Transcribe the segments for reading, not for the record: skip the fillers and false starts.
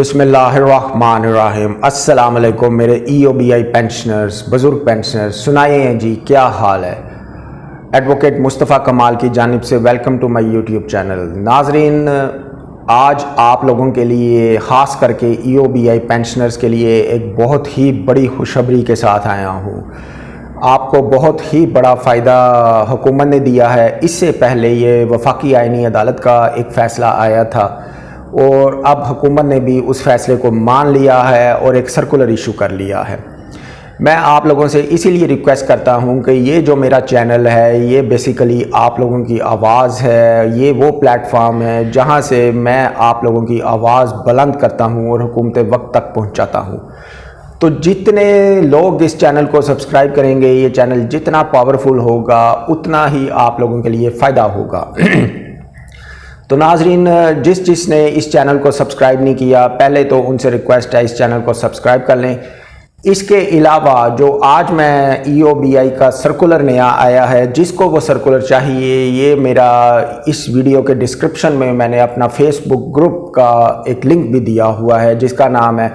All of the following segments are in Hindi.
बिस्मिल्लाहिर्रहमानिर्रहीम। अस्सलाम वालेकुम मेरे EOBI पेंशनर्स, बुज़ुर्ग पेंशनर्स, सुनाइए जी क्या हाल है। एडवोकेट मुस्तफ़ा कमाल की जानिब से welcome to my YouTube channel. नाजरीन, आज आप लोगों के लिए ख़ास करके EOBI पेंशनर्स के लिए एक बहुत ही बड़ी खुशखबरी के साथ आया हूँ। आपको बहुत ही बड़ा फ़ायदा हुकूमत ने दिया है। इससे पहले ये वफाकी आइनी अदालत का एक फ़ैसला आया था और अब हुकूमत ने भी उस फैसले को मान लिया है और एक सर्कुलर इशू कर लिया है। मैं आप लोगों से इसीलिए रिक्वेस्ट करता हूं कि ये जो मेरा चैनल है ये बेसिकली आप लोगों की आवाज़ है। ये वो प्लेटफॉर्म है जहां से मैं आप लोगों की आवाज़ बुलंद करता हूं और हुकूमत वक्त तक पहुंचाता हूं। तो जितने लोग इस चैनल को सब्सक्राइब करेंगे, ये चैनल जितना पावरफुल होगा उतना ही आप लोगों के लिए फ़ायदा होगा। तो नाजरीन, जिसने इस चैनल को सब्सक्राइब नहीं किया, पहले तो उनसे रिक्वेस्ट है इस चैनल को सब्सक्राइब कर लें। इसके अलावा जो आज मैं EOBI का सर्कुलर नया आया है, जिसको वो सर्कुलर चाहिए, ये मेरा इस वीडियो के डिस्क्रिप्शन में मैंने अपना फेसबुक ग्रुप का एक लिंक भी दिया हुआ है जिसका नाम है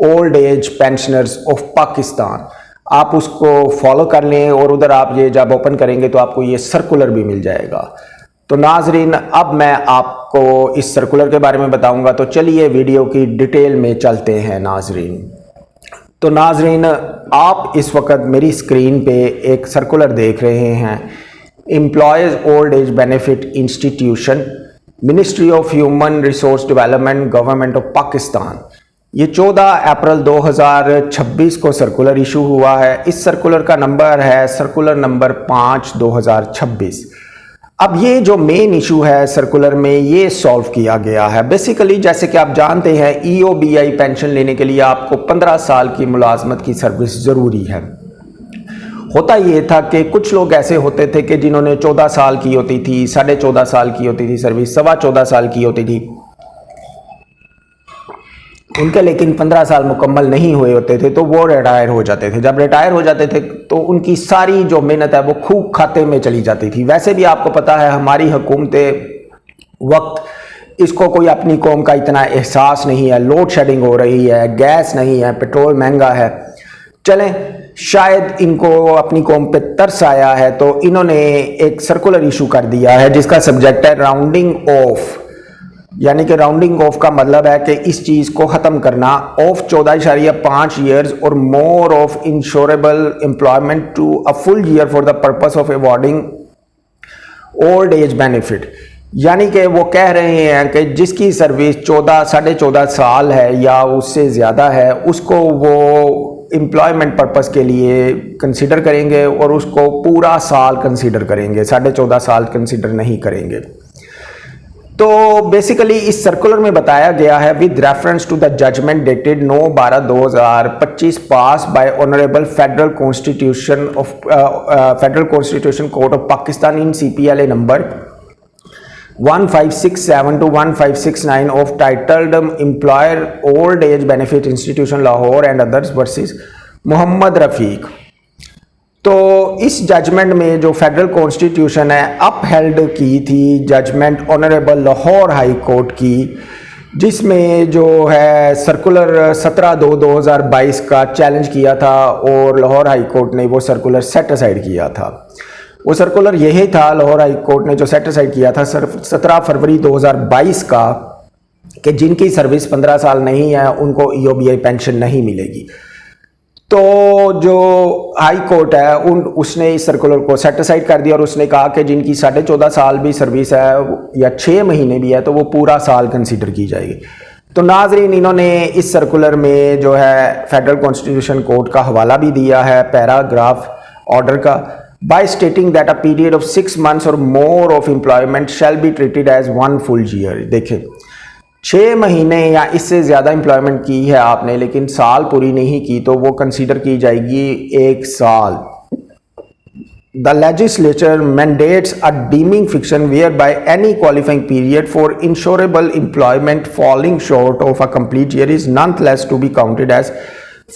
old age pensioners of Pakistan. आप उसको फॉलो कर लें और उधर आप ये जब ओपन करेंगे तो आपको ये सर्कुलर भी मिल जाएगा। तो नाजरीन, अब मैं आपको इस सर्कुलर के बारे में बताऊंगा। तो चलिए वीडियो की डिटेल में चलते हैं नाजरीन। तो नाजरीन, आप इस वक्त मेरी स्क्रीन पे एक सर्कुलर देख रहे हैं। Employees old age benefit institution, ministry of human resource development, government of Pakistan. ये 14 अप्रैल 2026 को सर्कुलर इशू हुआ है। इस सर्कुलर का नंबर है सर्कुलर नंबर 5/2026। अब ये जो मेन इशू है सर्कुलर में, ये सॉल्व किया गया है। बेसिकली जैसे कि आप जानते हैं, EOBI पेंशन लेने के लिए आपको 15 साल की मुलाजमत की सर्विस ज़रूरी है। होता ये था कि कुछ लोग ऐसे होते थे कि जिन्होंने 14 साल की होती थी, 14.5 साल की होती थी सर्विस, 14.25 साल की होती थी उनके, लेकिन 15 साल मुकम्मल नहीं हुए होते थे तो वो रिटायर हो जाते थे। जब रिटायर हो जाते थे तो उनकी सारी जो मेहनत है वो खूब खाते में चली जाती थी। वैसे भी आपको पता है हमारी हुकूमतें वक्त इसको कोई अपनी कौम का इतना एहसास नहीं है। लोड शेडिंग हो रही है, गैस नहीं है, पेट्रोल महंगा है। चलें, शायद इनको अपनी कौम पे तरस आया है तो इन्होंने एक सर्कुलर इशू कर दिया है जिसका सब्जेक्ट है राउंडिंग ऑफ। यानी कि राउंडिंग ऑफ का मतलब है कि इस चीज़ को ख़त्म करना। ऑफ 14.5 ईयर्स और more of insurable employment to a full year for the purpose of awarding old age benefit. यानी कि वो कह रहे हैं कि जिसकी सर्विस 14.5 साल है या उससे ज़्यादा है, उसको वो एम्प्लॉयमेंट पर्पस के लिए कंसीडर करेंगे और उसको पूरा साल कंसीडर करेंगे, 14.5 साल कंसीडर नहीं करेंगे। तो बेसिकली इस सर्कुलर में बताया गया है with reference to the judgment dated 9/12/2025 pass by honourable federal constitution court of Pakistan in CPLA number 1567 to 1569 of titled employer old age benefit institution Lahore and others versus Mohammad Rafiq. तो इस जजमेंट में जो फेडरल कॉन्स्टिट्यूशन है अपहेल्ड की थी judgment honourable Lahore high court की, जिसमें जो है सर्कुलर 17/2/2022 का चैलेंज किया था और लाहौर हाई कोर्ट ने वो सर्कुलर सेट असाइड किया था। वो सर्कुलर यही था, लाहौर हाई कोर्ट ने जो सेट असाइड किया था 17 फरवरी 2022 का, कि जिनकी सर्विस 15 साल नहीं है उनको EOBI पेंशन नहीं मिलेगी। तो जो हाई कोर्ट है उसने इस सर्कुलर को सेट असाइड कर दिया और उसने कहा कि जिनकी 14.5 साल भी सर्विस है या 6 महीने भी है तो वो पूरा साल कंसीडर की जाएगी। तो नाजरीन, इन्होंने इस सर्कुलर में जो है फेडरल कॉन्स्टिट्यूशन कोर्ट का हवाला भी दिया है पैराग्राफ ऑर्डर का, by stating that a period of 6 months और more of employment shall be treated as 1 full year। देखें, 6 महीने या इससे ज़्यादा एम्प्लॉयमेंट की है आपने लेकिन साल पूरी नहीं की तो वो कंसीडर की जाएगी 1 साल। The legislature mandates a deeming fiction whereby any qualifying period for insurable employment falling short of a complete year is nonetheless to be counted as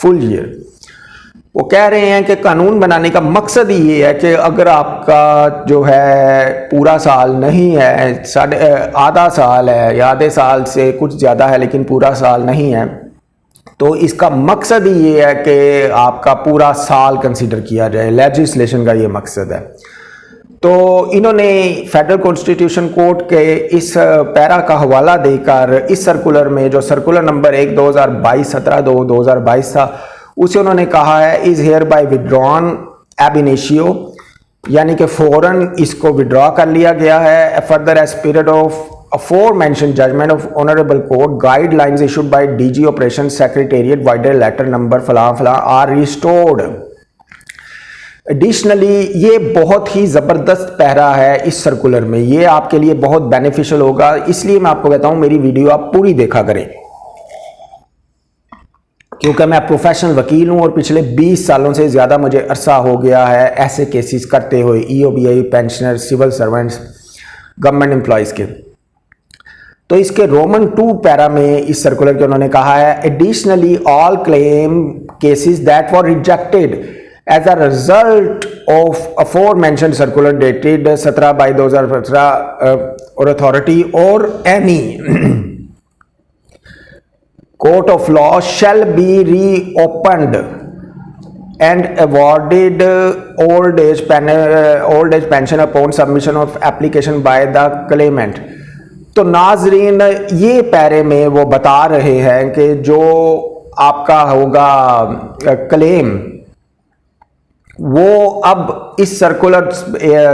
full year. वो कह रहे हैं कि कानून बनाने का मकसद ही ये है कि अगर आपका जो है पूरा साल नहीं है, आधा साल है या आधे साल से कुछ ज़्यादा है लेकिन पूरा साल नहीं है, तो इसका मकसद ही ये है कि आपका पूरा साल कंसीडर किया जाए। लेजिस्लेशन का ये मकसद है। तो इन्होंने फेडरल कॉन्स्टिट्यूशन कोर्ट के इस पैरा का हवाला देकर इस सर्कुलर में, जो सर्कुलर नंबर 1 2022 17/2/2022 था, उसे उन्होंने कहा है is hereby withdrawn ab initio, यानी कि फौरन इसको विड्रॉ कर लिया गया है। Further as period of aforementioned judgment of honorable court, guidelines issued by DG Operations Secretariat wider letter number फलां फलां are restored. एडिशनली ये बहुत ही ज़बरदस्त पैरा है इस सर्कुलर में, ये आपके लिए बहुत बेनिफिशियल होगा, इसलिए मैं आपको कहता हूं मेरी वीडियो आप पूरी देखा करें, क्योंकि मैं प्रोफेशनल वकील हूं और पिछले 20 सालों से ज़्यादा मुझे अरसा हो गया है ऐसे केसेस करते हुए, EOBI, pensioner, civil servants, government employees के। तो इसके रोमन 2 पैरा में इस सर्कुलर के उन्होंने कहा है additionally all claim cases that were rejected as a result of aforementioned circular dated 17/2017 और अथॉरिटी और any court of law shall be reopened and awarded old age pension upon submission of application by the claimant. तो नाजरीन, ये पैरे में वो बता रहे हैं कि जो आपका होगा क्लेम, वो अब इस सर्कुलर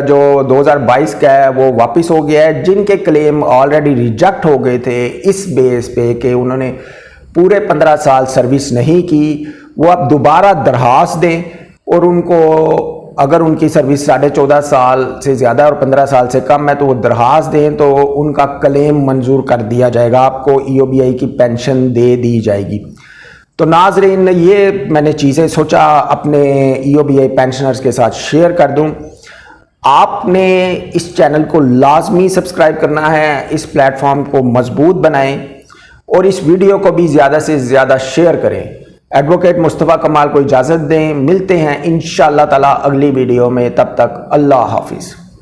जो 2022 का है वो वापस हो गया है। जिनके क्लेम ऑलरेडी रिजेक्ट हो गए थे इस बेस पे कि उन्होंने पूरे 15 साल सर्विस नहीं की, वो अब दोबारा दरखास्त दें और उनको अगर उनकी सर्विस 14.5 साल से ज़्यादा और 15 साल से कम है तो वो दरखास्त दें, तो उनका क्लेम मंजूर कर दिया जाएगा, आपको EOBI की पेंशन दे दी जाएगी। तो नाजरीन, ये मैंने चीज़ें सोचा अपने EOBI पेंशनर्स के साथ शेयर कर दूं। आपने इस चैनल को लाजमी सब्सक्राइब करना है, इस प्लेटफॉर्म को मजबूत बनाएं और इस वीडियो को भी ज़्यादा से ज़्यादा शेयर करें। एडवोकेट मुस्तफ़ा कमाल को इजाज़त दें, मिलते हैं इंशाअल्लाह ताला अगली वीडियो में, तब तक अल्लाह हाफिज़।